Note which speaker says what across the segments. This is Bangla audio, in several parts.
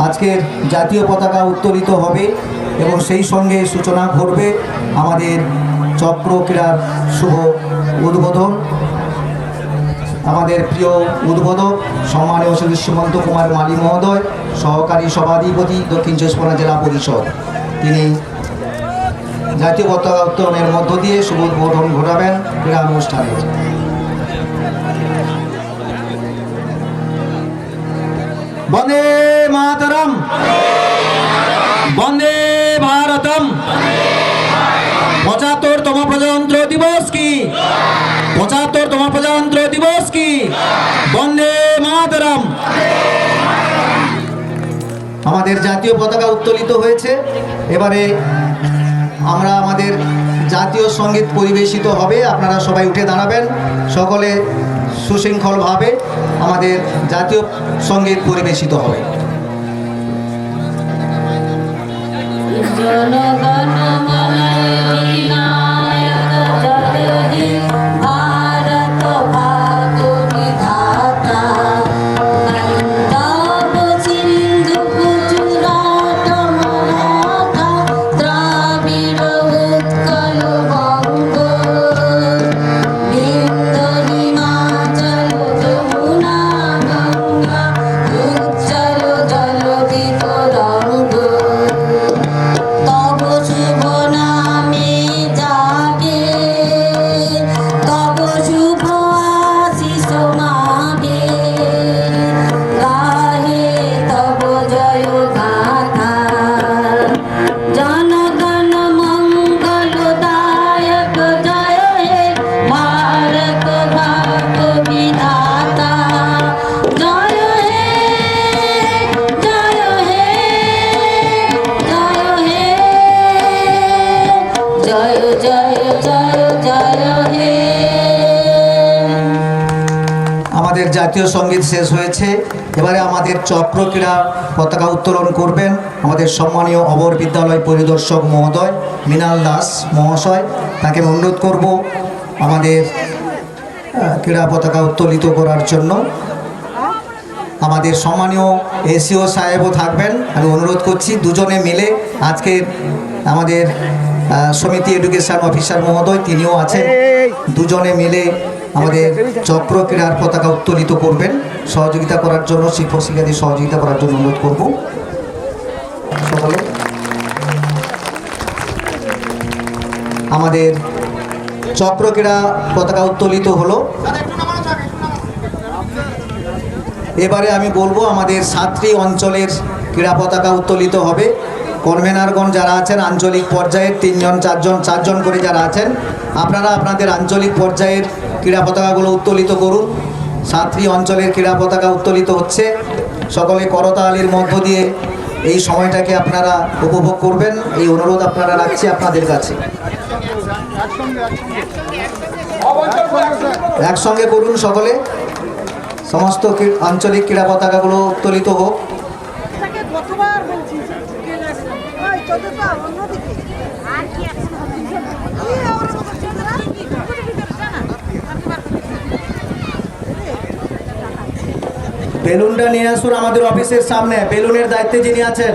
Speaker 1: আজকের জাতীয় পতাকা উত্তোলিত হবে এবং সেই সঙ্গে সূচনা ঘটবে আমাদের চক্র ক্রীড়ার শুভ উদ্বোধন। আমাদের প্রিয় উদ্বোধক সম্মানীয় শ্রী সীমন্ত কুমার মালী মহোদয়, সহকারী সভাধিপতি দক্ষিণ চব্বিশ পরগনা জেলা পরিষদ, তিনি জাতীয় পতাকা উত্তোলনের মধ্য দিয়ে শুভ উদ্বোধন ঘটাবেন ক্রীড়া অনুষ্ঠানের। বন্দে মাতরম, বন্দে ভারতম। 75তম প্রজাতন্ত্র দিবস কি, 75তম প্রজাতন্ত্র দিবস কি, বন্দে মাতরম। আমাদের জাতীয় পতাকা উত্তোলিত হয়েছে। এবারে আমরা আমাদের জাতীয় সঙ্গীত পরিবেশিত হবে। আপনারা সবাই উঠে দাঁড়াবেন, সকলে সুশৃঙ্খলভাবে আমাদের জাতীয় সঙ্গীত পরিবেশিত হবে। আমাদের জাতীয় সঙ্গীত শেষ হয়েছে। এবারে আমাদের চক্র ক্রীড়া পতাকা উত্তোলন করবেন আমাদের সম্মানীয় অবর বিদ্যালয় পরিদর্শক মহোদয় মৃণাল দাস মহাশয়। তাকে অনুরোধ করব আমাদের ক্রীড়া পতাকা উত্তোলিত করার জন্য। আমাদের সম্মানীয় এসিও সাহেবও থাকবেন। আমি অনুরোধ করছি দুজনে মিলে আজকে আমাদের সমিতি এডুকেশন অফিসার মহোদয় তিনিও আছেন, দুজনে মিলে আমাদের চক্র ক্রীড়ার পতাকা উত্তোলিত করবেন। সহযোগিতা করার জন্য শিক্ষক শিক্ষার্থী সহযোগিতা করার জন্য অনুরোধ করব সকলে। আমাদের চক্র ক্রীড়া পতাকা উত্তোলিত হলো। এবারে আমি বলবো আমাদের 7টি অঞ্চলের ক্রীড়া পতাকা উত্তোলিত হবে। কনভেনারগণ যারা আছেন আঞ্চলিক পর্যায়ের 3জন 4জন করে যারা আছেন, আপনারা আপনাদের আঞ্চলিক পর্যায়ের ক্রীড়া পতাকাগুলো উত্তোলিত করুন। 7টি অঞ্চলের ক্রীড়া পতাকা উত্তোলিত হচ্ছে। সকলে করতালির মধ্য দিয়ে এই সময়টাকে আপনারা উপভোগ করবেন, এই অনুরোধ আপনারা রাখছি আপনাদের কাছে। একসঙ্গে করুন সকলে, সমস্ত আঞ্চলিক ক্রীড়া পতাকাগুলো উত্তোলিত হোক। বেলুনটা নিয়ে আসুন আমাদের অফিসের সামনে, বেলুনের দায়িত্বে যিনি আছেন।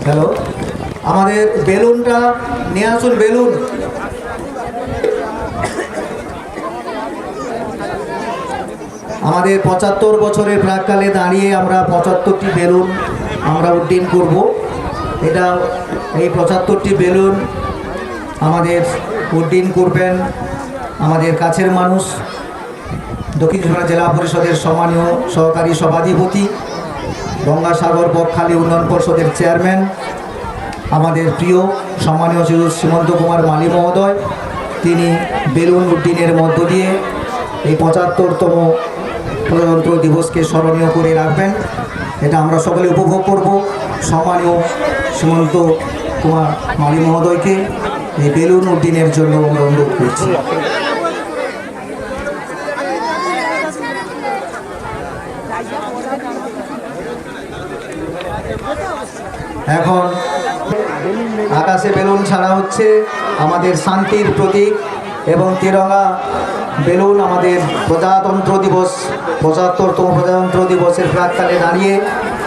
Speaker 1: হ্যালো, আমাদের বেলুনটা নিয়ে আসুন, বেলুন। আমাদের 75 বছরের প্রাককালে দাঁড়িয়ে আমরা 75টি বেলুন আমরা উড্ডীন করব। এটা এই 75টি বেলুন আমাদের উড্ডীন করবেন আমাদের কাছের মানুষ দক্ষিণ চব্বিশ পরগনা জেলা পরিষদের সম্মানীয় সহকারী সভাধিপতি, গঙ্গাসাগর বকখালি উন্নয়ন পর্ষদের চেয়ারম্যান, আমাদের প্রিয় সম্মানীয় শ্রী সীমন্ত কুমার মালী মহোদয়। তিনি বেলুন উড্ডীনের মধ্য দিয়ে এই 75তম প্রজাতন্ত্র দিবসকে স্মরণীয় করে রাখবেন। এটা আমরা সকলে উপভোগ করব। সম্মানীয় সীমন্ত কুমার মালী মহোদয়কে এই বেলুন উড্ডীনের জন্য আমরা অনুরোধ করছি। এখন আকাশে বেলুন ছাড়া হচ্ছে আমাদের শান্তির প্রতীক এবং তিরঙ্গা বেলুন আমাদের প্রজাতন্ত্র দিবস ৭৫তম প্রজাতন্ত্র দিবসের প্রাক্কালে দাঁড়িয়ে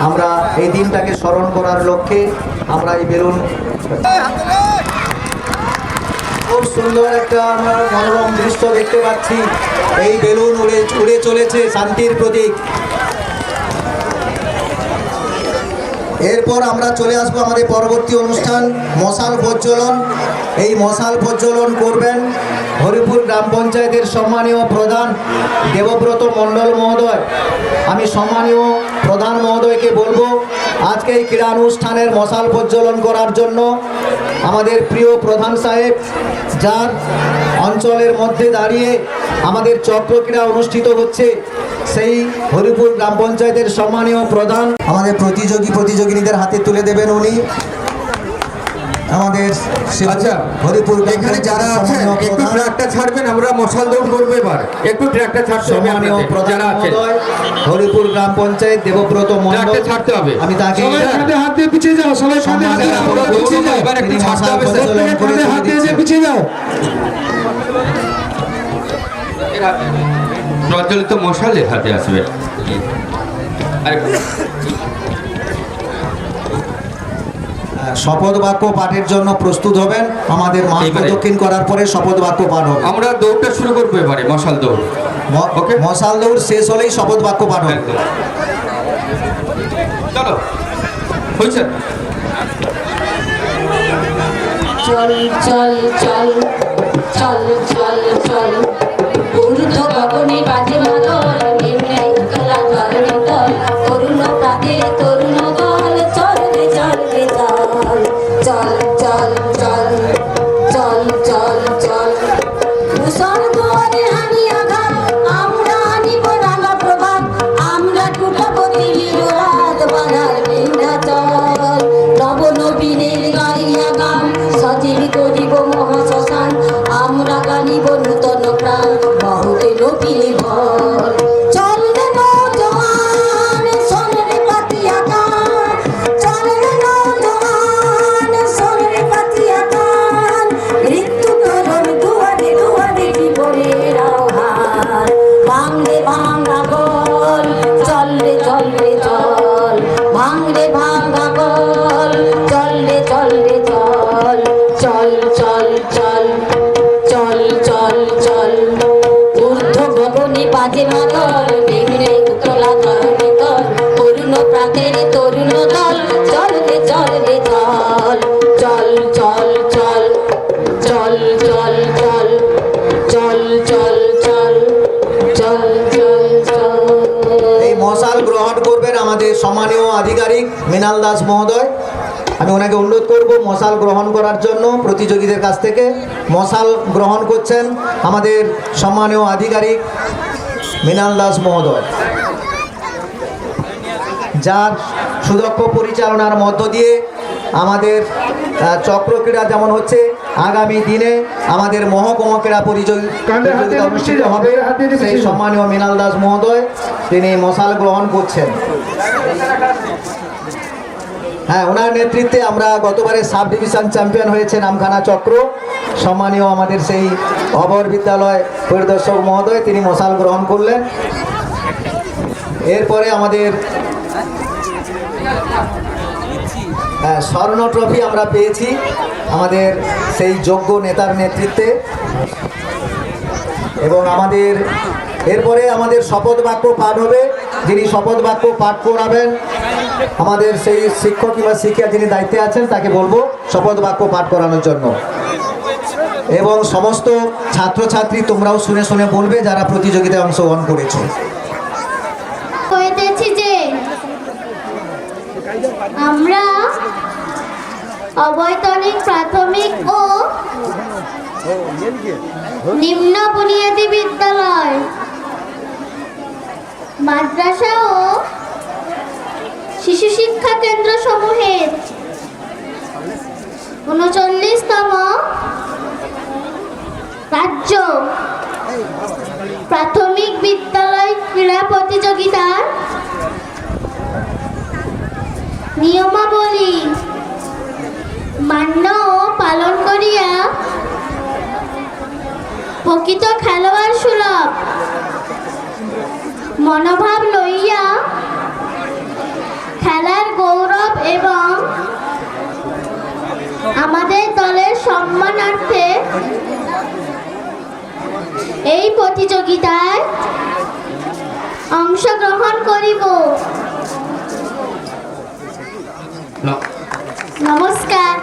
Speaker 1: আমরা এই দিনটাকে স্মরণ করার লক্ষ্যে আমরা এই বেলুন খুব সুন্দর একটা আমরা মনোরম দৃশ্য দেখতে পাচ্ছি। এই বেলুন উড়ে চলেছে শান্তির প্রতীক। এরপর আমরা চলে আসবো আমাদের পরবর্তী অনুষ্ঠান মশাল প্রজ্বলন। এই মশাল প্রজ্বলন করবেন হরিপুর গ্রাম পঞ্চায়েতের সম্মানীয় প্রধান দেবব্রত মণ্ডল মহোদয়। আমি সম্মানীয় প্রধান মহোদয়কে বলবো আজকে এই ক্রীড়া অনুষ্ঠানের মশাল প্রজ্বলন করার জন্য। আমাদের প্রিয় প্রধান সাহেব যার অঞ্চলের মধ্যে দাঁড়িয়ে আমাদের চক্র ক্রীড়া অনুষ্ঠিত হচ্ছে, সেই হরিপুর গ্রাম পঞ্চায়েতের সম্মানীয় প্রধান আমাদের প্রতিযোগীদের হাতে তুলে দেবেন উনি। আমাদের
Speaker 2: আচ্ছা,
Speaker 1: হরিপুর
Speaker 2: এখানে যারা আছেন একটু ট্র্যাকটা ছাড়বেন, আমরা মশাল দৌড় করবো এবার। একটু ট্র্যাকটা ছাড়তে হবে
Speaker 1: সম্মানীয়
Speaker 2: আপনাদের,
Speaker 1: প্রধান
Speaker 2: যারা আছেন
Speaker 1: মহোদয় হরিপুর গ্রাম পঞ্চায়েত দেবব্রত মণ্ডল,
Speaker 2: ট্র্যাকটা ছাড়তে হবে।
Speaker 1: আমি তাকে
Speaker 3: সবাই কাঁধে হাত দিয়ে পিছিয়ে যাও, সবাই কাঁধে হাত দিয়ে
Speaker 2: আমরা
Speaker 3: পিছিয়ে যাও,
Speaker 2: এবার একটু
Speaker 1: তিনি
Speaker 2: ছাড়তে
Speaker 1: মশাল
Speaker 2: হবে স্যার।
Speaker 1: প্রজ্বলন করে
Speaker 3: কাঁধে হাত দিয়ে যে পিছিয়ে যাও।
Speaker 2: এরা প্রজ্বলিত মশালের হাতে আসবে। আর
Speaker 1: শপথ বাক্য পাঠের জন্য প্রস্তুত হবেন। আমাদের মাঠ
Speaker 2: এইবারে।
Speaker 1: প্রদক্ষিণ করার পরে শপথ বাক্য পাঠ হবে।
Speaker 2: আমরা দৌড়টা শুরু করবো এবারে, মশাল দৌড়। ওকে।
Speaker 1: মশাল দৌড় শেষ হলেই শপথ বাক্য পাঠ হবে।
Speaker 2: একদম। চলো হয়েছে।
Speaker 4: চল চল চল চল চল চল ঊর্ধ্ব গগনে বাজে মাদল নিম্নে উতলা ধরণী তল তরুণ প্রাতে তরুণ দল চল রে চল রে চল চল চল চল চল চল চল ভূষণ দুয়ারে হানি আঘাত আমরা আনিব রাঙা প্রভাত আমরা টুটাবো দিল্লির রাত বাধার বিন্ধ্যাচল নব নবীনের গাইয়া গান সজীব করিব মহাশ্মশান আমরা গানিব নূতন প্রাণ বাহুতে নবীর বল চল রে নৌজওয়ান শোন রে পাতিয়া গান চল রে নৌজওয়ান শোন রে পাতিয়া গান মৃত্যু তরণ দুয়ারে দুয়ারে জীবনের আহ্বান ভাঙরে ভাঙা বল চল রে চল রে চল ভাঙরে ভাঙা বল চল রে চল রে চল চল চল চল চল চল চল ঊর্ধ্ব গগনে বাজে মাদল নিম্নে উতলা ধরণী তল তরুণ প্রাতের তরুণ দল চল রে চল রে চল চল চল চল চল চল চল চল চল চল চল চল চল
Speaker 1: এই মশাল গ্রহণ করবেন আমাদের সম্মানীয় আধিকারিক মৃণাল দাস মহোদয়। আমি ওনাকে অনুরোধ করব মশাল গ্রহণ করার জন্য। প্রতিযোগীদের কাছ থেকে মশাল গ্রহণ করছেন আমাদের সম্মানীয় আধিকারিক মৃণাল দাস মহোদয়, যার সুদক্ষ পরিচালনার মধ্য দিয়ে আমাদের চক্র ক্রীড়া যেমন হচ্ছে, আগামী দিনে আমাদের মহকুমা ক্রীড়া প্রতিযোগিতা অনুষ্ঠিত হবে। সেই সম্মানীয় মৃণাল দাস মহোদয় তিনি মশাল গ্রহণ করছেন। হ্যাঁ, ওনার নেতৃত্বে আমরা গতবারে সাব ডিভিশন চ্যাম্পিয়ন হয়েছে নামখানা চক্র। সম্মানীয় আমাদের সেই অবর বিদ্যালয় পরিদর্শক মহোদয় তিনি মশাল গ্রহণ করলেন। এরপরে আমাদের স্বর্ণ ট্রফি আমরা পেয়েছি আমাদের সেই যোগ্য নেতার নেতৃত্বে। এবং আমাদের এরপরে আমাদের শপথ বাক্য পাঠ হবে। যিনি শপথ বাক্য পাঠ করাবেন আমাদের সেই শিক্ষক কিংবা শিক্ষিকা যিনি দায়িত্বে আছেন তাকে বলবো শপথ বাক্য পাঠ করানোর জন্য। এবং সমস্ত ছাত্রছাত্রী তোমরাও শুনে শুনে বলবে যারা প্রতিযোগিতায় অংশগ্রহণ করেছো।
Speaker 5: কইতেছি যে আমরা অবৈতনিক প্রাথমিক ও নিম্ন বুনিয়াদী বিদ্যালয়, মাদ্রাসা ও শিশু শিক্ষা কেন্দ্র সমূহের ৩৯তম রাজ্য প্রাথমিক বিদ্যালয় ক্রীড়া প্রতিযোগিতার নিয়মাবলী মান্য পালন করিয়া প্রকৃত খেলোয়াড় সুলভ মনোভাব লইয়া খেলার গৌরব এবং আমাদের দলের সম্মানার্থে এই প্রতিযোগিতায় অংশগ্রহণ করিব। নমস্কার।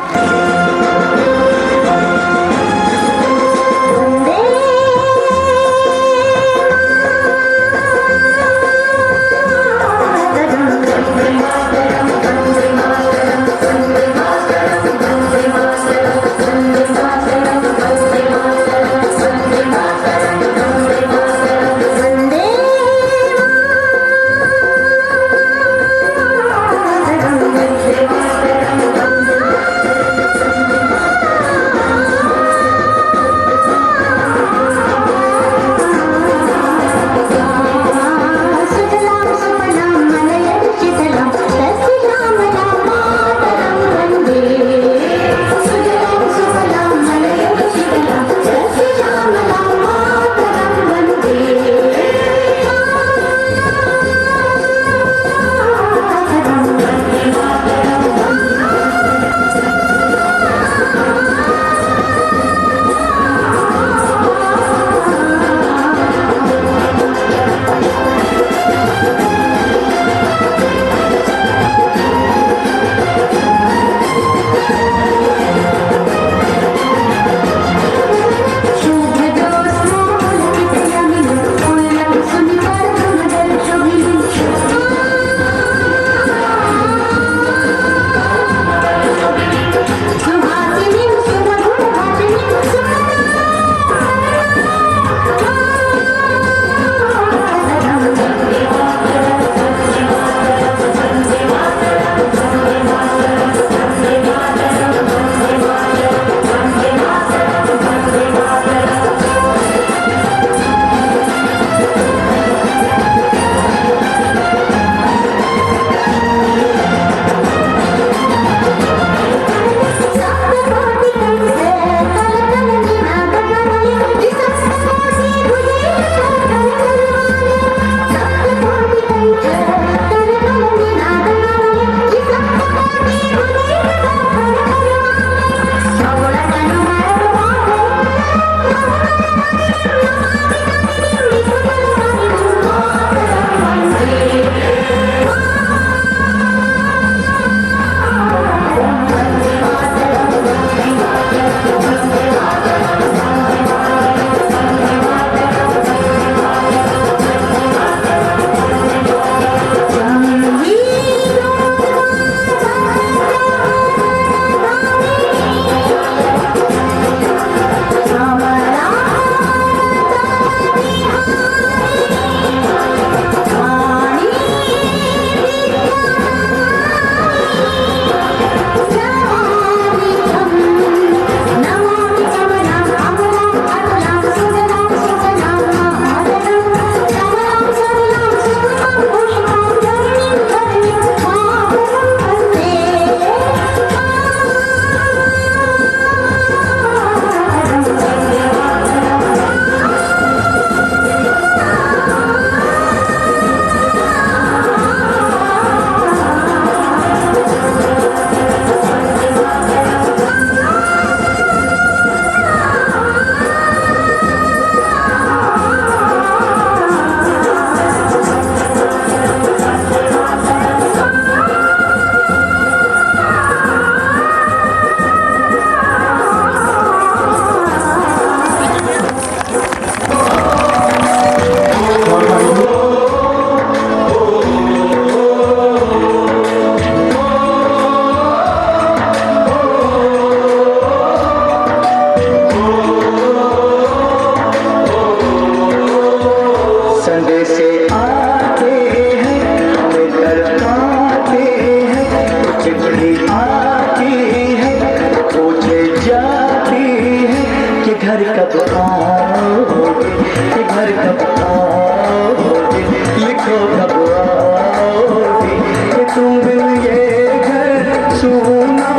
Speaker 6: घर कब आओगे, कि घर कब आओगे, लिखो कब आओगे, कि तुम बिन ये घर सुना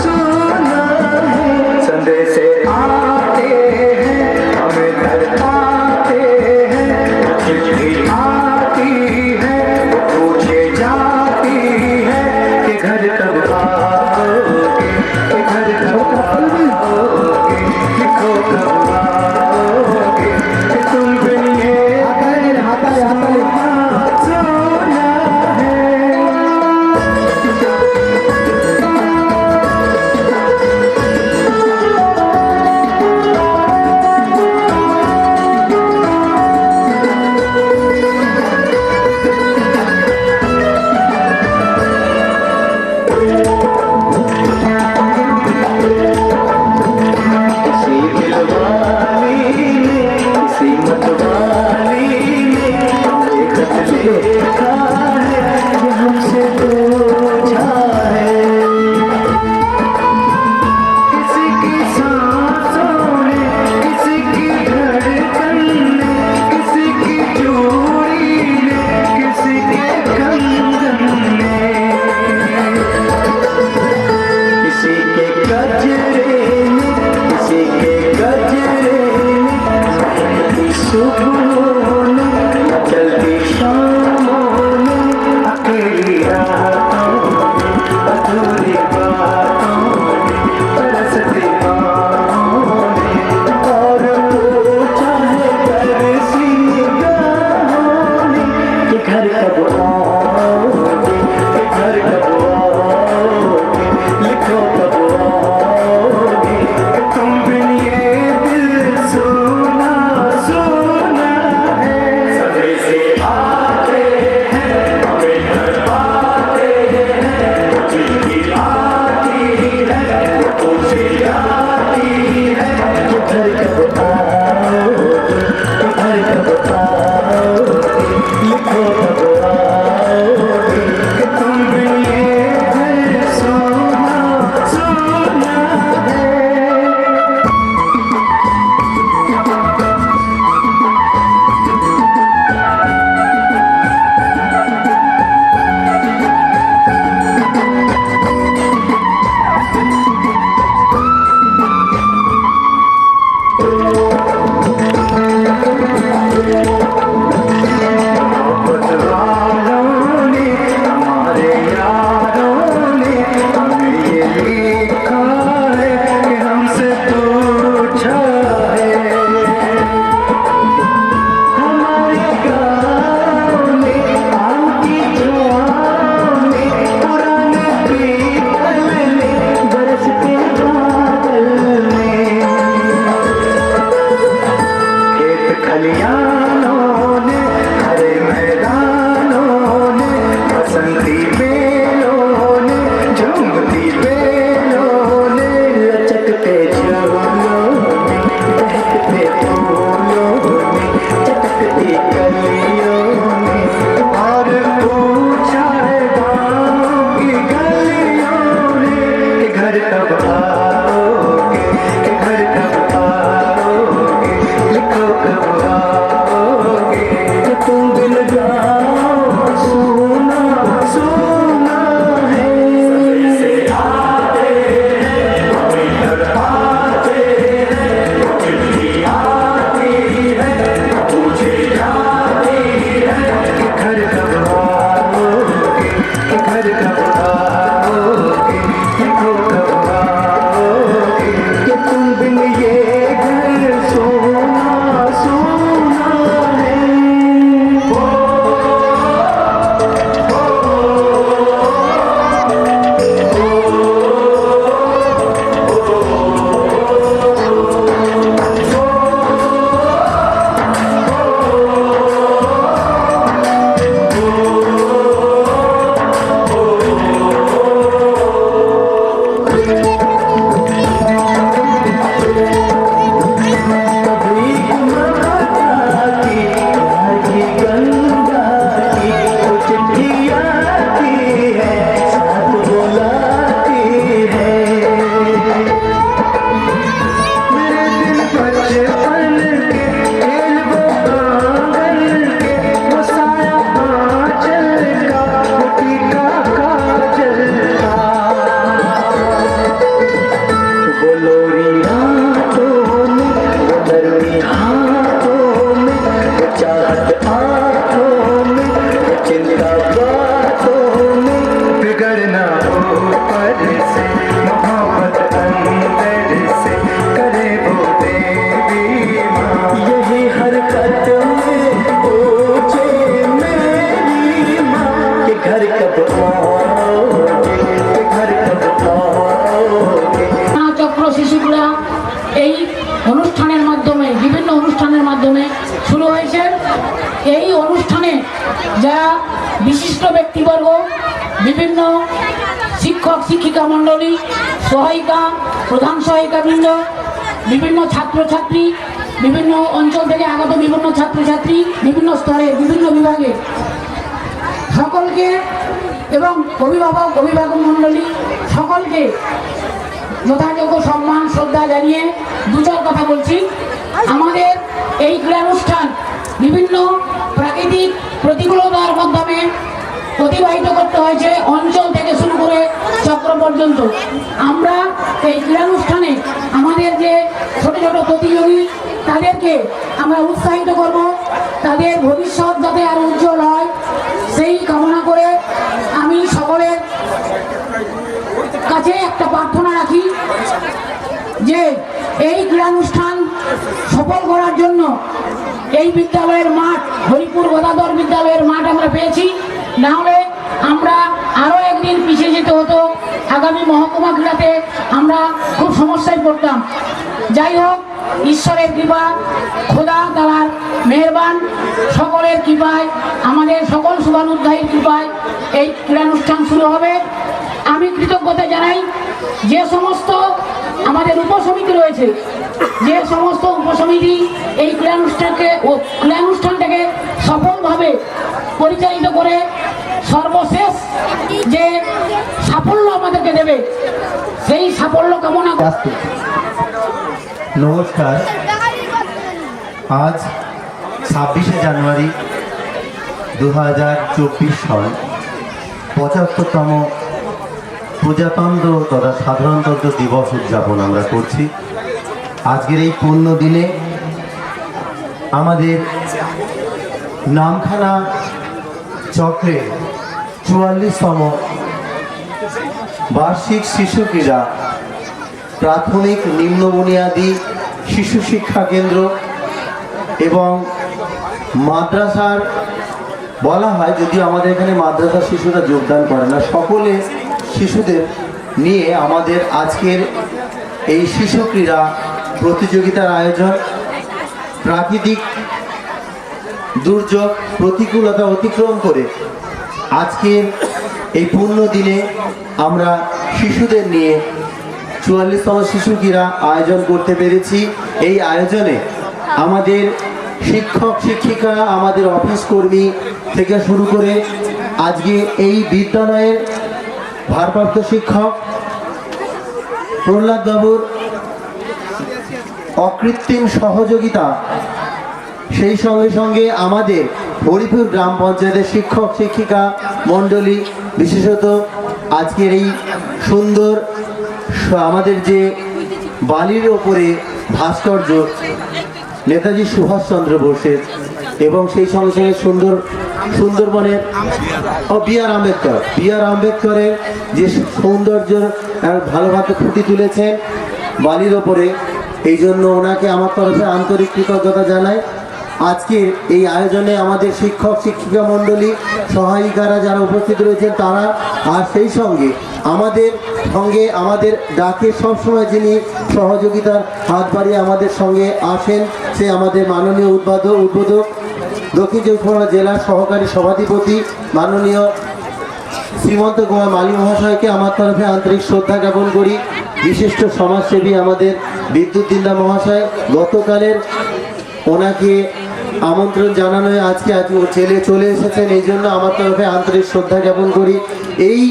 Speaker 6: सुना देखा है ये हमसे पूछा है किसी की सांसों ने किसी की धड़कन ने किसी की चूड़ी ने किसी के कंगन ने किसी के गजरे ने किसी के गजरे ने सुबह ने चलती शामों ने अकेली रातों ने अधूरी बातों ने तरसती बाहों ने और पूछा है तरसी निगाहों ने कि घर कब आओगे कि घर कब आओगे लिखो कब आओगे कि तुम बिन ये दिल सोना सोना है सभी से आते हैं हमें घर पाते हैं जिनकी आती है तुझे आती है कि घर कब आओगे कि घर कब आओगे लिखो कब आओगे कि तुम बिन ये दिल सोना सोना है वालों ने हमारे यारों ने हमें ये लिखा है कि हमसे पूछा है हमारे गाँव में आम की छाँव में पुराने पीपल में बरसते बादल में खेत खलियानों ने हरे मैदानों ने बसंती बेलों ने झूमती बेलों ने लचकते झूलों ने बहकते फूलों ने चटकती कलियों ने और पूछा है गाँव की गलियों ने कि घर कब आओगे कि घर कब आओगे लिखो कब आओगे कि तुम बिन जाओ सोना सोना है से आते हैं हमें घर पाते हैं चिट्ठी आती है तुझे आती है कि घर कब आओगे कि घर कब आओगे लिखो कब आओगे कि तुम बिन ये घर सोना सोना है कभी माता की कभी गंगा की वो चिट्ठी आती है साथ बुलाती है मेरे दिल बचपन के खेल वो आंगन के वो साया आंचल का वो टीका काजल का वो लोरी रातों में वो नरमी हाथों में वो चाहत आँखों में वो चिंता बातों में बिगड़ना ऊपर से मोहब्बत अंदर से करे वो देवी माँ यही हरकत में पूछे मेरी माँ कि घर कब आओगे कि घर कब आओगे
Speaker 7: চক্র শিশুগুলা এই অনুষ্ঠানের মাধ্যমে বিভিন্ন অনুষ্ঠানের মাধ্যমে শুরু হয়েছে। এই অনুষ্ঠানে যারা বিশিষ্ট ব্যক্তিবর্গ বিভিন্ন শিক্ষক শিক্ষিকা মণ্ডলী সহায়িকা প্রধান সহায়িকাবৃন্দ বিভিন্ন ছাত্রছাত্রী বিভিন্ন অঞ্চল থেকে আগত বিভিন্ন ছাত্রছাত্রী বিভিন্ন স্তরে বিভিন্ন বিভাগে অভিভাবক অভিভাবক মণ্ডলী সকলকে যথাযোগ্য সম্মান শ্রদ্ধা জানিয়ে দু চার কথা বলছি। আমাদের এই ক্রীড়ানুষ্ঠান বিভিন্ন প্রাকৃতিক প্রতিকূলতার মাধ্যমে অতিবাহিত করতে হয়েছে, অঞ্চল থেকে শুরু করে চক্র পর্যন্ত। আমরা এই ক্রীড়ানুষ্ঠানে আমাদের যে ছোট ছোট প্রতিযোগী তাদেরকে আমরা উৎসাহিত করব, তাদের ভবিষ্যৎ যাতে আরো উজ্জ্বল হয় সেই কামনা করে আমি সকলের কাছে একটা প্রার্থনা রাখি যে এই ক্রীড়ানুষ্ঠান সফল করার জন্য এই বিদ্যালয়ের মাঠ, হরিপুর গদাধর বিদ্যালয়ের মাঠ আমরা পেয়েছি, না হলে আমরা আরও একদিন পিছিয়ে যেতে হতো। আগামী মহকুমা ক্রীড়াতে আমরা খুব সমস্যায় পড়তাম। যাই হোক, ঈশ্বরের কৃপা, খোদা তালার মেহেরবান, সকলের কৃপায়, আমাদের সকল শুভানুধ্যায়ীর কৃপায় এই ক্রীড়ানুষ্ঠান শুরু হবে। আমি কৃতজ্ঞতা জানাই যে সমস্ত আমাদের উপসমিতি রয়েছে, যে সমস্ত উপসমিতি এই ক্রীড়ানুষ্ঠানটাকে সফলভাবে পরিচালিত করে সর্বশেষ যে সাফল্য আমাদেরকে দেবে সেই সাফল্য কামনা করে।
Speaker 8: নমস্কার। আজ 26শে জানুয়ারি 2024 সাল 75তম প্রজাতন্ত্র তথা সাধারণতন্ত্র দিবস উদযাপন আমরা করছি। আজকের এই পুণ্য দিনে আমাদের নামখানা চক্রে 44তম বার্ষিক শিশু ক্রীড়া প্রাথমিক নিম্ন বুনিয়াদী শিশু শিক্ষা কেন্দ্র এবং মাদ্রাসার বলা হয়, যদিও আমাদের এখানে মাদ্রাসার শিশুরা যোগদান করে না, সকলে শিশুদের নিয়ে আমাদের আজকের এই শিশু ক্রীড়া প্রতিযোগিতার আয়োজন। প্রাকৃতিক দুর্যোগ প্রতিকূলতা অতিক্রম করে আজকের এই পুণ্য দিনে আমরা শিশুদের নিয়ে 44তম শিশু ক্রীড়া আয়োজন করতে পেরেছি। এই আয়োজনে আমাদের শিক্ষক শিক্ষিকা, আমাদের অফিস কর্মী থেকে শুরু করে আজকে এই বিদ্যালয়ের ভারপ্রাপ্ত শিক্ষক প্রহ্লাদ বাবুর অকৃত্রিম সহযোগিতা, সেই সঙ্গে সঙ্গে আমাদের হরিপুর গ্রাম পঞ্চায়েতের শিক্ষক শিক্ষিকা মণ্ডলী, বিশেষত আজকের এই সুন্দর আমাদের যে বালির ওপরে ভাস্কর্য নেতাজি সুভাষচন্দ্র বোসের, এবং সেই সঙ্গে সঙ্গে সুন্দরবনের বি.আর. আম্বেদকরের যে সৌন্দর্য ভালোভাবে ফুটে তুলেছেন বালির ওপরে, এই জন্য ওনাকে আমার তরফে আন্তরিক কৃতজ্ঞতা জানাই। আজকের এই আয়োজনে আমাদের শিক্ষক শিক্ষিকা মণ্ডলী, সহায়িকারা যারা উপস্থিত রয়েছেন তারা, আর সেই সঙ্গে আমাদের ডাকে সবসময় যিনি সহযোগিতার হাত বাড়িয়ে আমাদের সঙ্গে আসেন, সে আমাদের মাননীয় উদ্বোধক দক্ষিণ চব্বিশ পরগনা জেলার সহকারী সভাধিপতি মাননীয় শ্রীমন্ত কুমার মালী মহাশয়কে আমার তরফে আন্তরিক শ্রদ্ধা জ্ঞাপন করি। বিশিষ্ট সমাজসেবী আমাদের বিদ্যুৎ দিন্দা মহাশয়, গতকালের ওনাকে আমন্ত্রণ জানানো আজকে ছেলে চলে এসেছেন, এই জন্য আমার তরফে আন্তরিক শ্রদ্ধা জ্ঞাপন করি। এই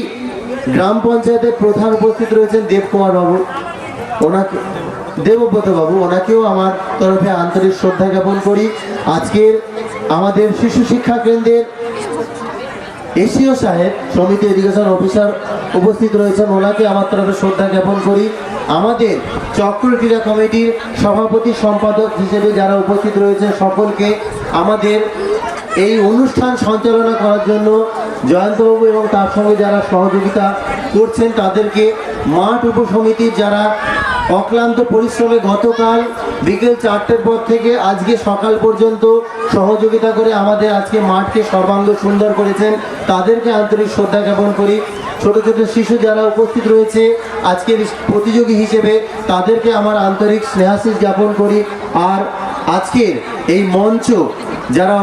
Speaker 8: গ্রাম পঞ্চায়েতের প্রধান উপস্থিত রয়েছেন দেবকুমার বাবু, ওনাকে দেবব্রত বাবু, ওনাকেও আমার তরফে আন্তরিক শ্রদ্ধা জ্ঞাপন করি। আজকের আমাদের শিশু শিক্ষা কেন্দ্রের এসিও সাহেব, সমিতি এডুকেশন অফিসার উপস্থিত রয়েছেন, ওনাকে আমার তরফে শ্রদ্ধা জ্ঞাপন করি। আমাদের চক্র ক্রীড়া কমিটির সভাপতি সম্পাদক হিসেবে যারা উপস্থিত রয়েছেন সকলকে, আমাদের এই অনুষ্ঠান সঞ্চালনা করার জন্য জয়ন্তবাবু এবং তার সঙ্গে যারা সহযোগিতা করছেন তাদেরকে, মাঠ উপসমিতির যারা অক্লান্ত পরিশ্রমে গতকাল বিকেল 4টের পর থেকে আজকে সকাল পর্যন্ত সহযোগিতা করে আমাদের আজকে মাঠকে সর্বাঙ্গ সুন্দর করেছেন, তাদেরকে আন্তরিক শ্রদ্ধা জ্ঞাপন করি। ছোট ছোট শিশু যারা উপস্থিত রয়েছে আজকের প্রতিযোগী হিসেবে, তাদেরকে আমার আন্তরিক স্নেহাশিস জ্ঞাপন করি। আর আজকের এই মঞ্চ যারা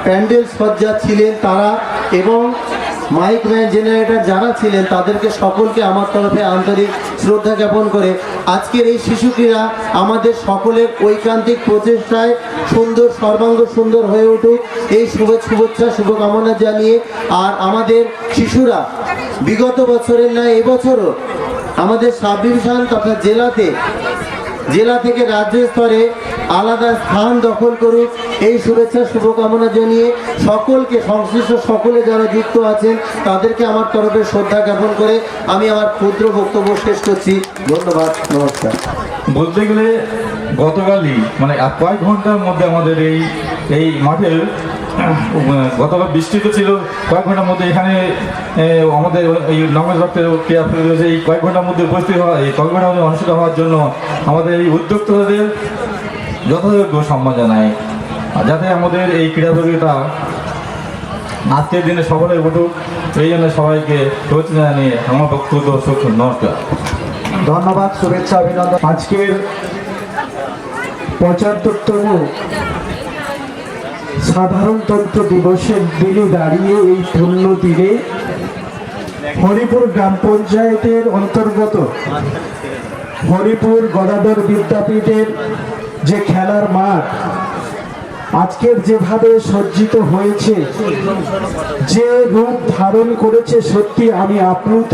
Speaker 8: প্যান্ডেল সজ্জা ছিলেন তারা এবং মাইক ম্যান জেনারেটর যারা ছিলেন তাদেরকে সকলকে আমার তরফে আন্তরিক শ্রদ্ধা জ্ঞাপন করে আজকের এই শিশু ক্রীড়া আমাদের সকলের ঐকান্তিক প্রচেষ্টায় সুন্দর, সর্বাঙ্গ সুন্দর হয়ে উঠুক, এই শুভেচ্ছা শুভকামনা জানিয়ে, আর আমাদের শিশুরা বিগত বছরের নয় এবছরও আমাদের সাব ডিভিশন তথা জেলা থেকে রাজ্য স্তরে আলাদা স্থান দখল করুক, এই শুভেচ্ছা শুভকামনা জানিয়ে সকলকে, সংশ্লিষ্ট সকলে যারা যুক্ত আছেন তাদেরকে আমার তরফে শ্রদ্ধা জ্ঞাপন করে আমি আমার ক্ষুদ্র বক্তব্য শেষ করছি। ধন্যবাদ, নমস্কার।
Speaker 9: বলতে গেলে গতকালই মানে কয়েক ঘন্টার মধ্যে আমাদের এই মাঠের গতকাল বৃষ্টি তো ছিল, কয়েক ঘন্টার মধ্যে এখানে আমাদের এই লঙ্গেশ রক্তের ক্রিয়া রয়েছে। এই কয়েক ঘন্টার মধ্যে উপস্থিত হওয়া, এই কয়েক ঘন্টার মধ্যে অনুষ্ঠিত হওয়ার জন্য আমাদের এই উদ্যোক্তাদের যথাযোগ্য সম্মান জানাই, যাতে আমাদের এই ক্রীড়া প্রতিযোগিতা আজকের দিনে সফলে উঠুক, এই জন্য সবাইকে শুভেচ্ছা জানিয়ে আমার বক্তব্য নমস্কার।
Speaker 1: ধন্যবাদ, শুভেচ্ছা, অভিনন্দন।
Speaker 3: আজকের 75তম সাধারণতন্ত্র দিবসের দিনে দাঁড়িয়ে এই পূর্ণ দিনে হরিপুর গ্রাম পঞ্চায়েতের অন্তর্গত হরিপুর গদাধর বিদ্যাপীঠের যে খেলার মাঠ আজকের যেভাবে সজ্জিত হয়েছে, যে রূপ ধারণ করেছে, সত্যি আমি আপ্লুত,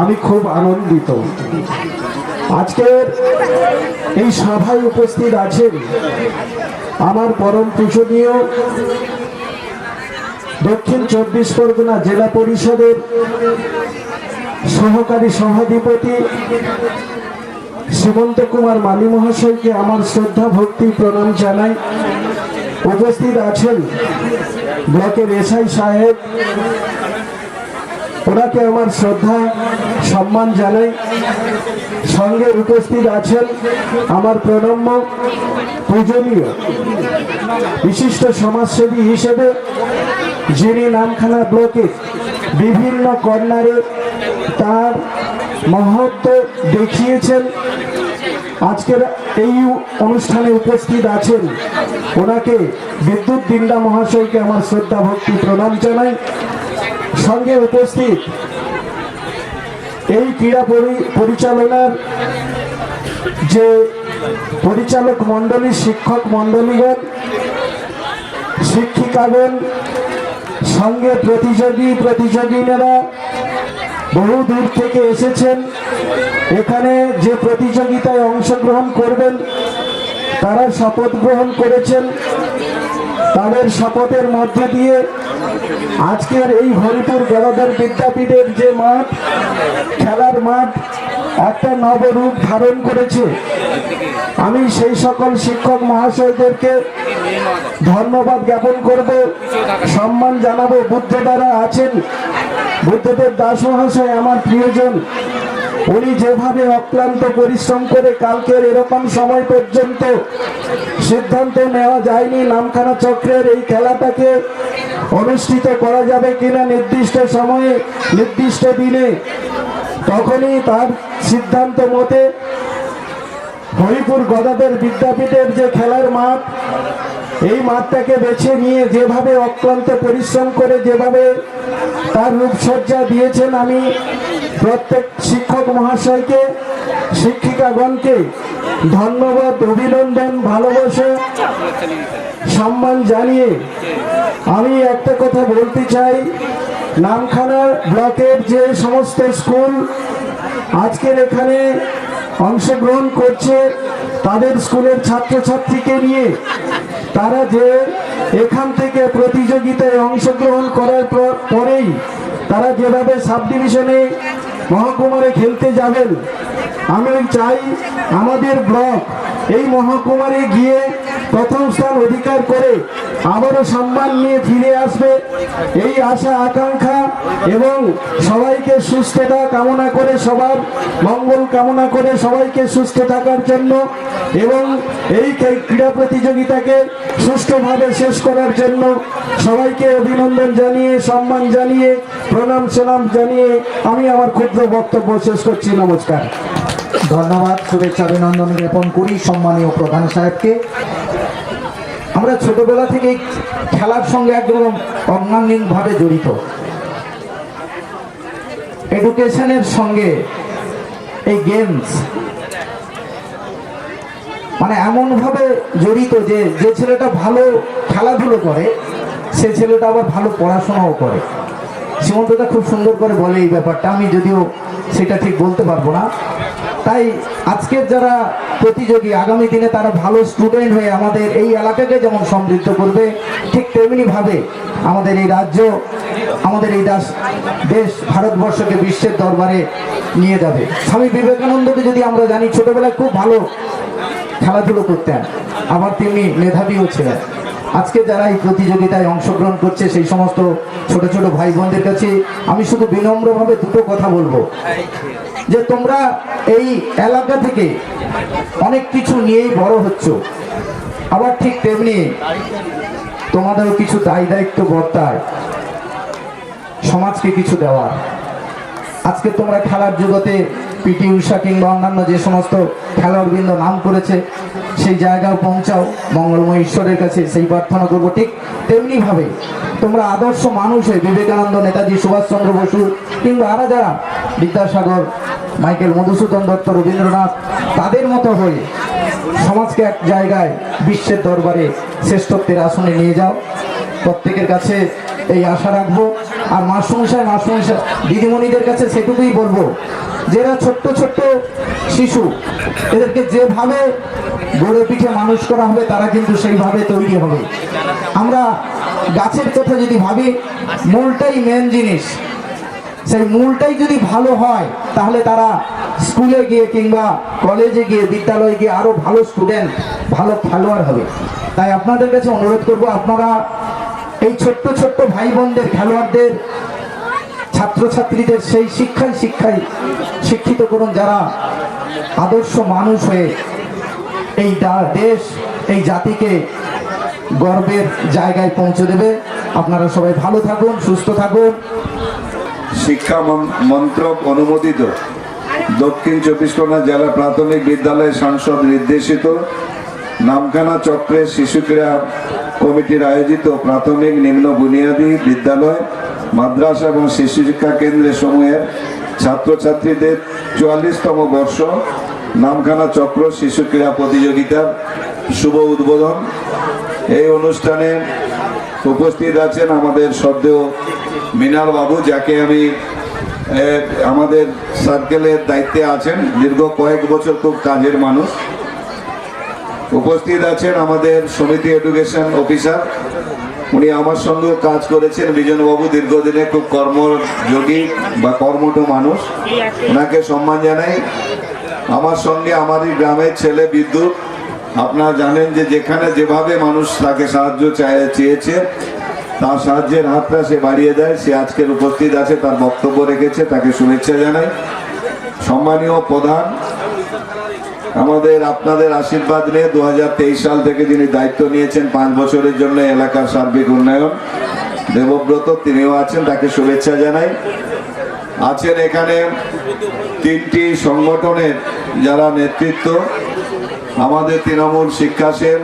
Speaker 3: আমি খুব আনন্দিত। আজকের এই সভায় উপস্থিত আছেন আমার পরম পূজনীয় দক্ষিণ 24 পরগনা জেলা পরিষদের সহকারী সভাধিপতি শ্রীমন্ত কুমার মালী মহাশয়কে আমার শ্রদ্ধা ভক্তি প্রণাম জানাই। উপস্থিত আছেন ব্লকের এসআই সাহেব, ওনাকে আমার শ্রদ্ধা সম্মান জানাই। সঙ্গে উপস্থিত আছেন আমার প্রণম্য পূজনীয় বিশিষ্ট সমাজসেবী হিসেবে যিনি নামখানা ব্লকে বিভিন্ন কর্নারে তার মহত্ব দেখিয়েছেন, আজকের এই অনুষ্ঠানে উপস্থিত আছেন ওনাকে বিদ্যুৎ দিন্দা মহাশয়কে আমার শ্রদ্ধা ভক্তি প্রণাম জানাই। সঙ্গে উপস্থিত এই ক্রীড়া পরিচালনার যে পরিচালক মণ্ডলী, শিক্ষক মণ্ডলীগণ, শিক্ষিকাগণ, সঙ্গে প্রতিযোগিনীরা বহু দূর থেকে এসেছেন। এখানে যে প্রতিযোগিতায় অংশগ্রহণ করবেন তারা শপথ গ্রহণ করেছেন। তাদের শপথের মধ্যে দিয়ে আজকের এই হরিপুর গদাধর বিদ্যাপীঠের যে মাঠ, খেলার মাঠ একটা নবরূপ ধারণ করেছে। আমি সেই সকল শিক্ষক মহাশয়দেরকে ধন্যবাদ জ্ঞাপন করব, সম্মান জানাবো। বুদ্ধ দ্বারা আছেন বুদ্ধদেব দাস মহাশয়, আমার প্রিয়জন, উনি যেভাবে অক্লান্ত পরিশ্রম করে কালকের এরকম সময় পর্যন্ত সিদ্ধান্ত নেওয়া যায়নি নামখানা চক্রের এই খেলাটাকে অনুষ্ঠিত করা যাবে কিনা নির্দিষ্ট সময়ে নির্দিষ্ট দিনে, তখনই তার সিদ্ধান্ত মতে হরিপুর গদাধর বিদ্যাপীঠের যে খেলার মাঠ, এই মাঠটাকে বেছে নিয়ে যেভাবে অক্লান্ত পরিশ্রম করে যেভাবে তার রূপসজ্জা দিয়েছেন, আমি প্রত্যেক শিক্ষক মহাশয়কে, শিক্ষিকাগণকে ধন্যবাদ, অভিনন্দন, ভালোবাসা, সম্মান জানিয়ে আমি একটা কথা বলতে চাই। নামখানা ব্লকের যে সমস্ত স্কুল আজকের এখানে অংশগ্রহণ করছে, তাদের স্কুলের ছাত্রছাত্রীকে নিয়ে তারা যে এখান থেকে প্রতিযোগিতায় অংশগ্রহণ করার পরেই তারা যেভাবে সাব ডিভিশনে মহকুমারে খেলতে যাবেন, আমি চাই আমাদের ব্লক এই মহকুমারে গিয়ে প্রথম স্থান অধিকার করে আবারও সম্মান নিয়ে ফিরে আসবে, এই আশা আকাঙ্ক্ষা এবং সবাইকে সুস্থতা কামনা করে, সবার মঙ্গল কামনা করে সবাইকে সুস্থ থাকার জন্য এবং এই ক্রীড়া প্রতিযোগিতাকে সুষ্ঠুভাবে শেষ করার জন্য সবাইকে অভিনন্দন জানিয়ে, সম্মান জানিয়ে, প্রণাম সালাম জানিয়ে আমি আমার ক্ষুদ্র বক্তব্য শেষ করছি। নমস্কার।
Speaker 1: ধন্যবাদ, শুভেচ্ছা, অভিনন্দন জ্ঞাপন করি সম্মানীয় প্রধান সাহেবকে। আমরা ছোটবেলা থেকে খেলার সঙ্গে একদম অঙ্গাঙ্গিকভাবে জড়িত, এডুকেশনের সঙ্গে এই গেমস মানে এমনভাবে জড়িত যে যে ছেলেটা ভালো খেলাধুলো করে সে ছেলেটা আবার ভালো পড়াশোনাও করে।
Speaker 3: সীমন্তদা খুব সুন্দর করে বলে এই ব্যাপারটা, আমি যদিও সেটা ঠিক বলতে পারবো না। তাই আজকের যারা প্রতিযোগী আগামী দিনে তারা ভালো স্টুডেন্ট হয়ে আমাদের এই এলাকাকে যেমন সমৃদ্ধ করবে, ঠিক তেমনিভাবে আমাদের এই রাজ্য, আমাদের এই দেশ ভারতবর্ষকে বিশ্বের দরবারে নিয়ে যাবে। স্বামী বিবেকানন্দকে যদি আমরা জানি, ছোটবেলায় খুব ভালো খেলাধুলো করতেন, আবার তিনি মেধাবীও ছিলেন। আজকে যারা এই প্রতিযোগিতায় অংশগ্রহণ করছে সেই সমস্ত ছোট ছোট ভাই বোনদের কাছে আমি শুধু বিনম্রভাবে দুটো কথা বলবো, যে তোমরা এই এলাকা থেকে অনেক কিছু নিয়েই বড় হচ্ছ, আবার ঠিক তেমনি তোমাদেরও কিছু দায় দায়িত্ব বর্তায় সমাজকে কিছু দেওয়ার। আজকে তোমরা খেলার জগতে পিটি ঊষা কিংবা অন্যান্য যে সমস্ত খেলোয়াড়বৃন্দ নাম করেছে, সেই জায়গায় পৌঁছাও, মঙ্গলময় ঈশ্বরের কাছে সেই প্রার্থনা করবো। ঠিক তেমনিভাবে তোমরা আদর্শ মানুষ হয়ে বিবেকানন্দ, নেতাজি সুভাষচন্দ্র বসু কিংবা আরো যারা বিদ্যাসাগর, মাইকেল মধুসূদন দত্ত, রবীন্দ্রনাথ, তাদের মতো হয়ে সমাজকে এক জায়গায় বিশ্বের দরবারে শ্রেষ্ঠত্বের আসনে নিয়ে যাও। প্রত্যেকের কাছে এই আশা রাখবো। আর মাস্টারমশাই দিদিমণিদের কাছে সেটুকুই বলবো, যারা ছোট্ট ছোট্ট শিশু, এদেরকে যেভাবে গড়ে পিঠে মানুষ করা হবে তারা কিন্তু সেইভাবে তৈরি হবে। আমরা গাছের কথা যদি ভাবি, মূলটাই মেন জিনিস, সেই মূলটাই যদি ভালো হয় তাহলে তারা স্কুলে গিয়ে কিংবা কলেজে গিয়ে, বিদ্যালয়ে গিয়ে আরো ভালো স্টুডেন্ট, ভালো খেলোয়াড় হবে। তাই আপনাদের কাছে অনুরোধ করব, আপনারা এই ছোট্ট ছোট্ট ভাই বোনদের, খেলোয়াড়দের, ছাত্রছাত্রীদের সেই শিক্ষায় শিক্ষিত করুন, যারা আদর্শ মানুষ হয়ে এই দেশ, এই জাতিকে গর্বের জায়গায় পৌঁছে দেবে। আপনারা সবাই ভালো থাকুন, সুস্থ থাকুন।
Speaker 10: শিক্ষা মন্ত্রক অনুমোদিত দক্ষিণ চব্বিশ পরগনা জেলা প্রাথমিক বিদ্যালয় সংসদ নির্দেশিত নামখানা চক্রের শিশু ক্রীড়া কমিটির আয়োজিত প্রাথমিক নিম্ন বুনিয়াদী বিদ্যালয়, মাদ্রাসা এবং শিশু শিক্ষা কেন্দ্রের সমূহের ছাত্রছাত্রীদের 44তম বর্ষ নামখানা চক্র শিশু ক্রীড়া প্রতিযোগিতার শুভ উদ্বোধন। এই অনুষ্ঠানে উপস্থিত আছেন আমাদের শ্রদ্ধেয় মৃণাল বাবু, যাকে আমি আমাদের সার্কেলের দায়িত্বে আছেন, দীর্ঘ কয়েক বছর খুব কাজের মানুষ। উপস্থিত আছেন আমাদের সমিতি এডুকেশন অফিসার, উনি আমার সঙ্গেও কাজ করেছেন, বিজনবাবু, দীর্ঘদিনে খুব কর্মযোগী বা কর্মঠ মানুষ, ওনাকে সম্মান জানাই। আমার সঙ্গে আমারই গ্রামের ছেলে বিদ্যুৎ, আপনারা জানেন যে যেখানে যেভাবে মানুষ তাকে সাহায্য চেয়েছে তার সাহায্যের হাতটা সে বাড়িয়ে দেয়। সে আজকের উপস্থিত আছে, তার বক্তব্য রেখেছে, তাকে শুভেচ্ছা জানাই। সম্মানীয় প্রধান, আমাদের আপনাদের আশীর্বাদ নিয়ে 2023 সাল থেকে যিনি দায়িত্ব নিয়েছেন 5 বছরের জন্য এলাকার সার্বিক উন্নয়ন, দেবব্রত, তিনিও আছেন, তাকে শুভেচ্ছা জানাই। আছেন এখানে 3টি সংগঠনের যারা নেতৃত্ব, আমাদের তৃণমূল শিক্ষা সেল,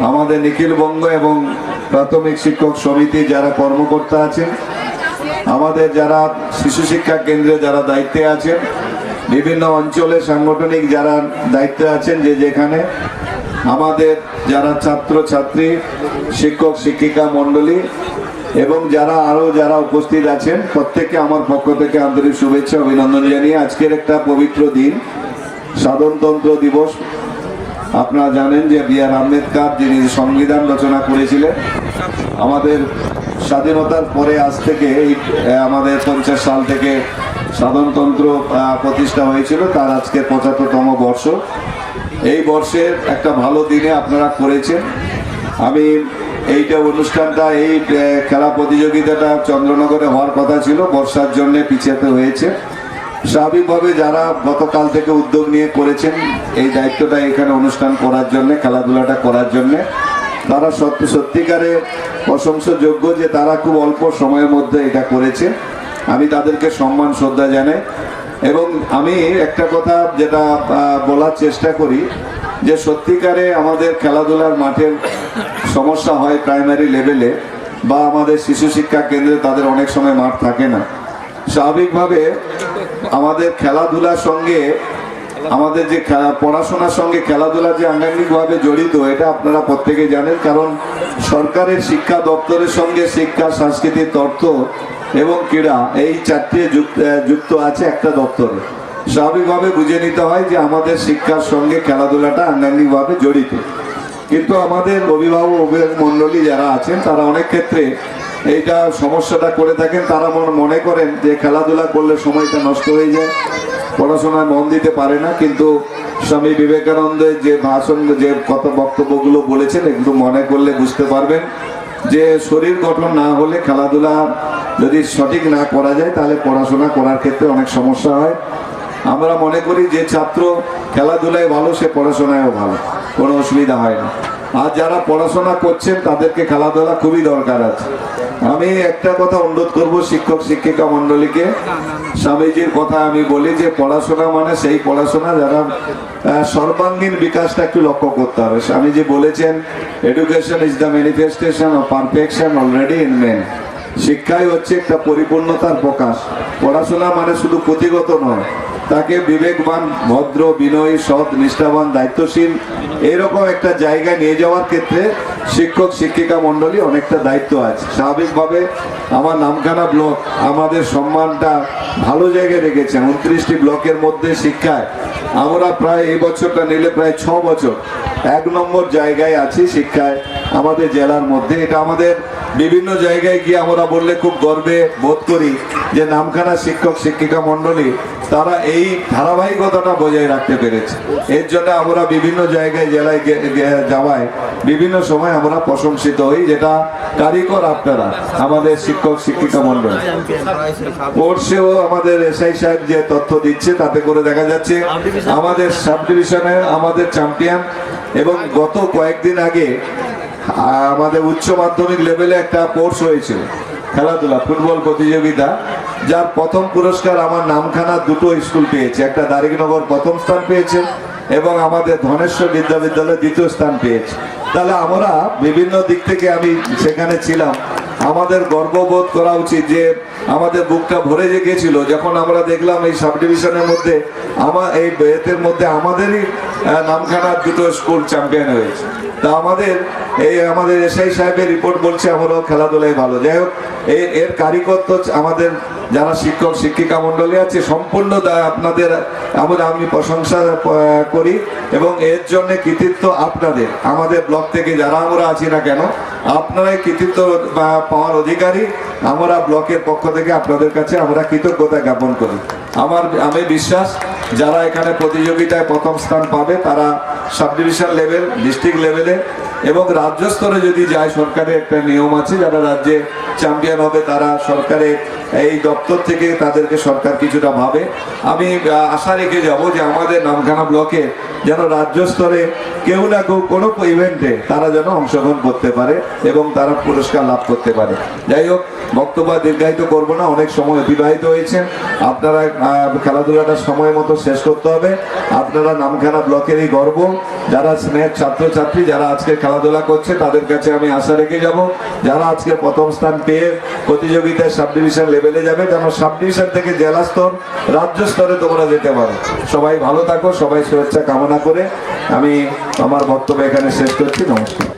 Speaker 10: আমাদের নিখিল বঙ্গ এবং প্রাথমিক শিক্ষক সমিতি যারা কর্মকর্তা আছেন, আমাদের যারা শিশু শিক্ষা কেন্দ্রে যারা দায়িত্বে আছেন, বিভিন্ন অঞ্চলে সাংগঠনিক যারা দায়িত্বে আছেন, যে যেখানে আমাদের যারা ছাত্র ছাত্রী, শিক্ষক শিক্ষিকা মণ্ডলী এবং যারা উপস্থিত আছেন, প্রত্যেককে আমার পক্ষ থেকে আন্তরিক শুভেচ্ছা অভিনন্দন জানিয়ে আজকের একটা পবিত্র দিন, সাধারণতন্ত্র দিবস। আপনারা জানেন যে বি.আর. আম্বেদকর, যিনি সংবিধান রচনা করেছিলেন, আমাদের স্বাধীনতার পরে আজ থেকে আমাদের 50 সাল থেকে সাধারণতন্ত্র প্রতিষ্ঠা হয়েছিল, তার আজকে 75তম বর্ষ। এই বর্ষের একটা ভালো দিনে আপনারা করেছেন। আমি এইটা অনুষ্ঠানটা, এই খেলা প্রতিযোগিতাটা চন্দ্রনগরে হওয়ার কথা ছিল, বর্ষার জন্য পিছাতে হয়েছে। স্বাভাবিকভাবে যারা গতকাল থেকে উদ্যোগ নিয়ে করেছেন এই দায়িত্বটা এখানে অনুষ্ঠান করার জন্য, খেলাধুলাটা করার জন্য, তারা সত্যিকারে প্রশংসাযোগ্য যে তারা খুব অল্প সময়ের মধ্যে এটা করেছে। আমি তাদেরকে সম্মান শ্রদ্ধা জানাই। এবং আমি একটা কথা যেটা বলার চেষ্টা করি, যে সত্যিকারে আমাদের খেলাধুলার মাঠের সমস্যা হয় প্রাইমারি লেভেলে বা আমাদের শিশু শিক্ষা কেন্দ্রে, তাদের অনেক সময় মাঠ থাকে না। স্বাভাবিকভাবে আমাদের খেলাধুলার সঙ্গে, আমাদের যে পড়াশোনার সঙ্গে খেলাধুলা যে আঙ্গাঙ্গিকভাবে জড়িত, এটা আপনারা প্রত্যেকে জানেন। কারণ সরকারের শিক্ষা দপ্তরের সঙ্গে শিক্ষা, সংস্কৃতি, তথ্য এবং ক্রীড়া এই চারটে যুক্ত আছে একটা দপ্তর। স্বাভাবিকভাবে বুঝে নিতে হয় যে আমাদের শিক্ষার সঙ্গে খেলাধুলাটা আঙ্গাঙ্গিকভাবে জড়িত, কিন্তু আমাদের অভিভাবক মণ্ডলী যারা আছেন তারা অনেক ক্ষেত্রে এইটা সমস্যাটা করে থাকেন। তারা মনে করেন যে খেলাধুলা করলে সময়টা নষ্ট হয়ে যায়, পড়াশোনায় মন দিতে পারে না। কিন্তু স্বামী বিবেকানন্দের যে ভাষণ, যে কত বক্তব্যগুলো বলেছেন, এগুলো মনে করলে বুঝতে পারবেন যে শরীর গঠন না হলে, খেলাধুলা যদি সঠিক না করা যায়, তাহলে পড়াশোনা করার ক্ষেত্রে অনেক সমস্যা হয়। আমরা মনে করি যে ছাত্র খেলাধুলায় ভালো, সে পড়াশোনায়ও ভালো, কোনো অসুবিধা হয় না। আর যারা পড়াশোনা করছেন তাদেরকে খেলাধুলা খুবই দরকার আছে। আমি একটা কথা অনুরোধ করব শিক্ষক শিক্ষিকা মণ্ডলীকে, স্বামীজির কথা আমি বলি যে পড়াশোনা মানে সেই পড়াশোনা যারা সর্বাঙ্গীন বিকাশটা একটু লক্ষ্য করতে হবে। স্বামীজি বলেছেন, education is the manifestation of perfection already in man. শিক্ষাই হচ্ছে একটা পরিপূর্ণতার প্রকাশ। পড়াশোনা মানে শুধু পুঁথিগত নয়, তাকে বিবেকবান, ভদ্র, বিনয়ী, সৎ, নিষ্ঠাবান, দায়িত্বশীল এরকম একটা জায়গায় নিয়ে যাওয়ার ক্ষেত্রে শিক্ষক শিক্ষিকা মণ্ডলী অনেকটা দায়িত্ব আছে। স্বাভাবিকভাবে আমার নামখানা ব্লক আমাদের সম্মানটা ভালো জায়গায় রেখেছেন। 29টি ব্লকের মধ্যে শিক্ষায় আমরা প্রায় এই বছরটা নিলে প্রায় 6 বছর 1 নম্বর জায়গায় আছি শিক্ষায় আমাদের জেলার মধ্যে। এটা আমাদের বিভিন্ন জায়গায় গিয়ে আমরা বললে খুব গর্বে বোধ করি যে নামখানা শিক্ষক শিক্ষিকা মণ্ডলী তারা এই ধারাবাহিকতাটা বজায় রাখতে পেরেছে। এর জন্য আমরা বিভিন্ন জায়গায় জেলায় যাওয়ায় বিভিন্ন সময় আমরা প্রশংসিত হই, যেটা কারিগর আপনারা আমাদের শিক্ষক শিক্ষিকা মণ্ডলী। কোর্সেও আমাদের এসআই সাহেব যে তথ্য দিচ্ছে তাতে করে দেখা যাচ্ছে আমাদের সাব ডিভিশনে আমাদের চ্যাম্পিয়ন, এবং গত কয়েকদিন আগে আমাদের উচ্চ মাধ্যমিক লেভেলে একটা কোর্স হয়েছিল খেলাধুলা ফুটবল প্রতিযোগিতা, যার প্রথম পুরস্কার আমার নামখানা 2টো স্কুল পেয়েছে। একটা দারিকনগর প্রথম স্থান পেয়েছে এবং আমাদের ধনেশ্বর বিদ্যালয় 2য় স্থান পেয়েছে। তাহলে আমরা বিভিন্ন দিক থেকে, আমি সেখানে ছিলাম, আমাদের গর্ববোধ করা উচিত যে আমাদের বুকটা ভরে গেছিল যখন আমরা দেখলাম এই সাব ডিভিশনের মধ্যে এই এর মধ্যে আমাদেরই নামখানার 2টো স্কুল চ্যাম্পিয়ন হয়েছে। তা আমাদের এসআই সাহেবের রিপোর্ট বলছে আমরাও খেলাধুলায় ভালো। যাই হোক, এর কারিগর আমাদের যারা শিক্ষক শিক্ষিকা মণ্ডলী আছে সম্পূর্ণ আপনাদের আমি প্রশংসা করি, এবং এর জন্য কৃতিত্ব আপনাদের। আমাদের ব্লক থেকে যারা আমরা আছি না কেন, আপনারাই কৃতিত্ব পাওয়ার অধিকারী। আমরা ব্লকের পক্ষ থেকে আপনাদের কাছে আমরা কৃতজ্ঞতা জ্ঞাপন করি। আমি বিশ্বাস যারা এখানে প্রতিযোগিতায় প্রথম স্থান পাবে তারা সাব ডিভিশন লেভেল, ডিস্ট্রিক্ট লেভেলে এবং রাজ্য স্তরে যদি যায়, সরকারের একটা নিয়ম আছে, যারা রাজ্যে চ্যাম্পিয়ন হবে তারা সরকারের এই দপ্তর থেকে তাদেরকে সরকার কিছুটা ভাবে। আমি আশা রেখে যাব যে আমাদের নামখানা ব্লকে যেন রাজ্য স্তরে কেউ না কেউ কোনো ইভেন্টে তারা যেন অংশগ্রহণ করতে পারে এবং তারা পুরস্কার লাভ করতে পারে। যাই হোক, বক্তব্য দীর্ঘায়িত করবো না, অনেক সময় অতিবাহিত হয়েছে। আপনারা খেলাধুলাটা সময় মতো শেষ করতে হবে। আপনারা নামখানা ব্লকেরই গর্ব। যারা স্নেহের ছাত্রছাত্রী যারা আজকে খেলাধুলা করছে তাদের কাছে আমি আশা রেখে যাব, যারা আজকে প্রথম স্থান পেয়ে প্রতিযোগিতায় সাব ডিভিশন লেভেলে যাবে, যেন সাব ডিভিশন থেকে জেলা স্তর, রাজ্য স্তরে তোমরা যেতে পারো। সবাই ভালো থাকো, সবাই শুভেচ্ছা কামনা করে আমি আমার বক্তব্য এখানে শেষ করছি। নমস্কার।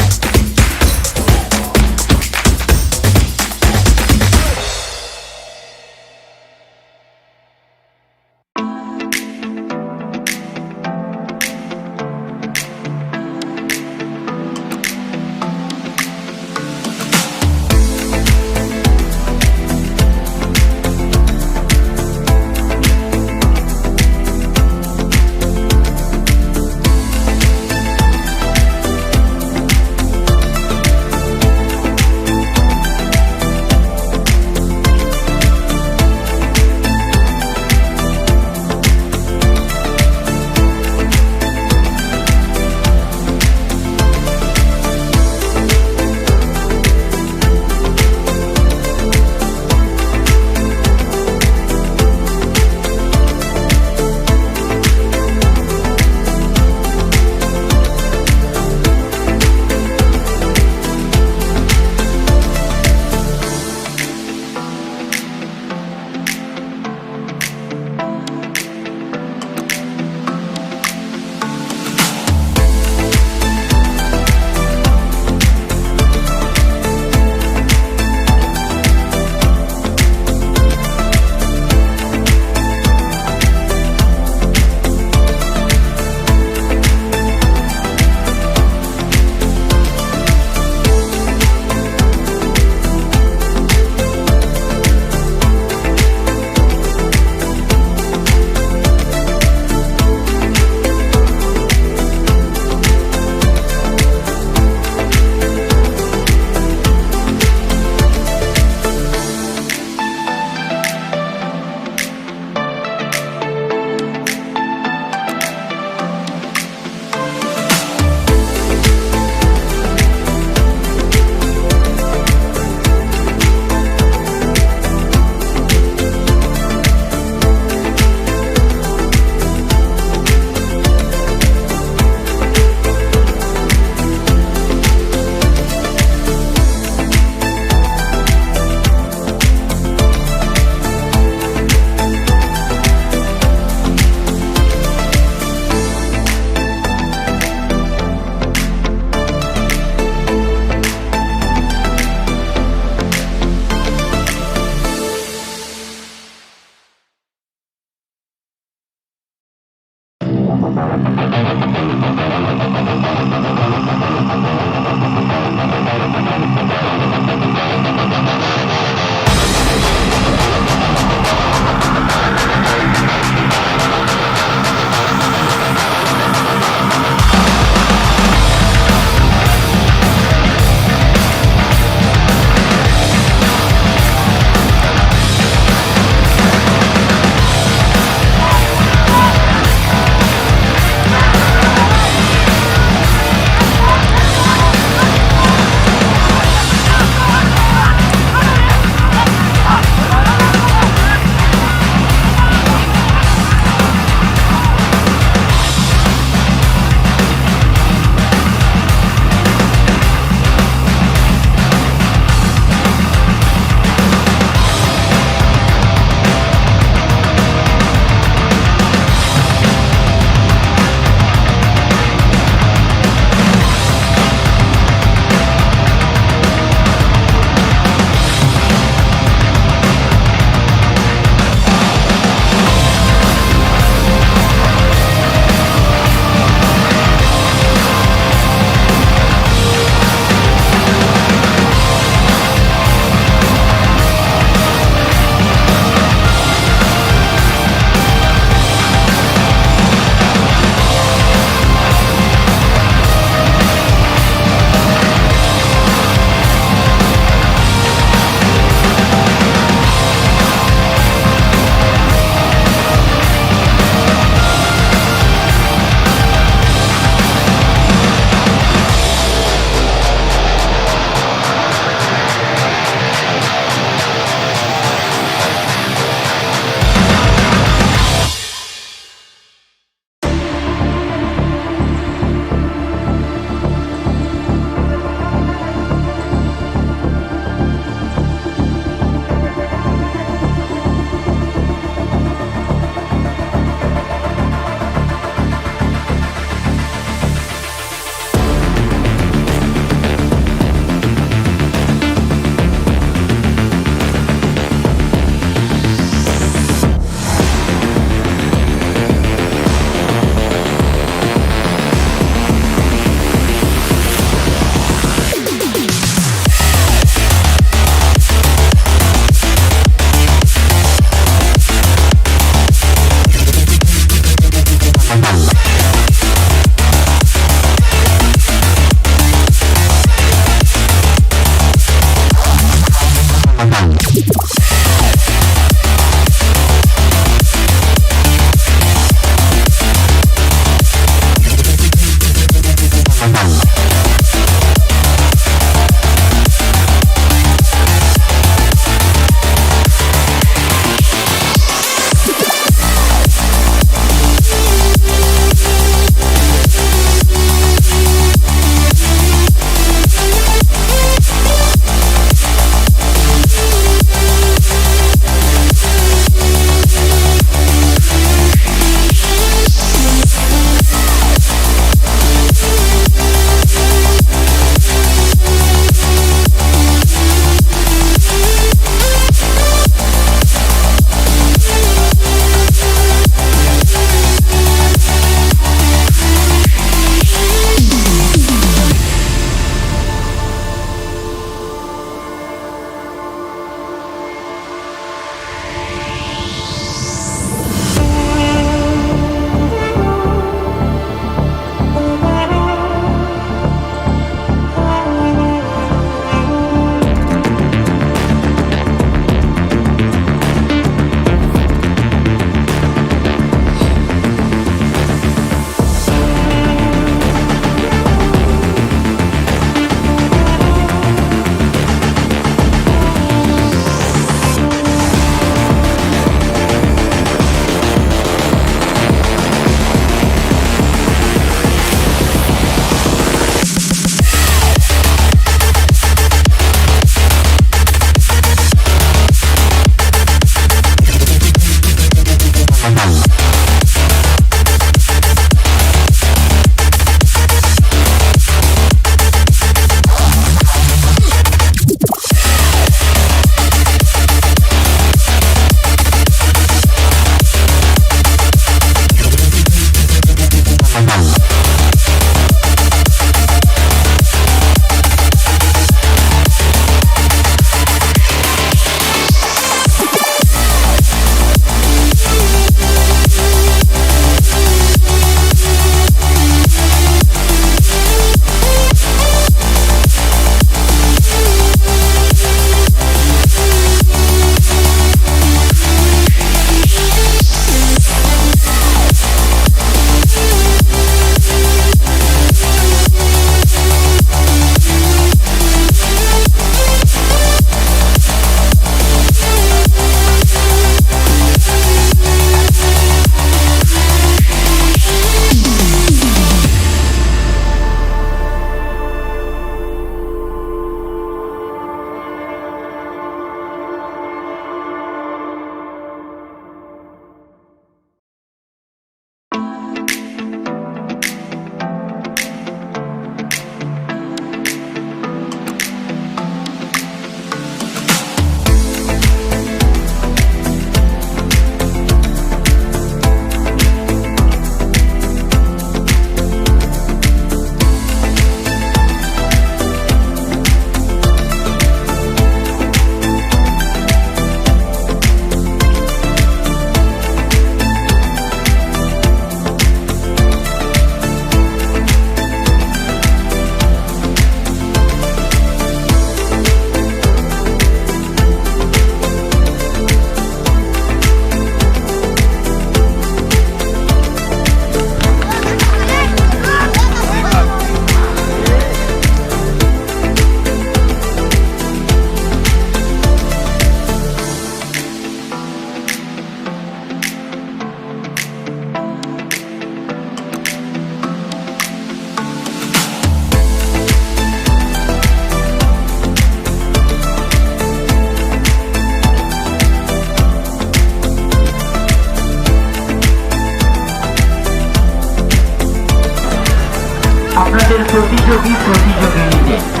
Speaker 6: আমাদের প্রতিযোগী প্রতিযোগিনীদের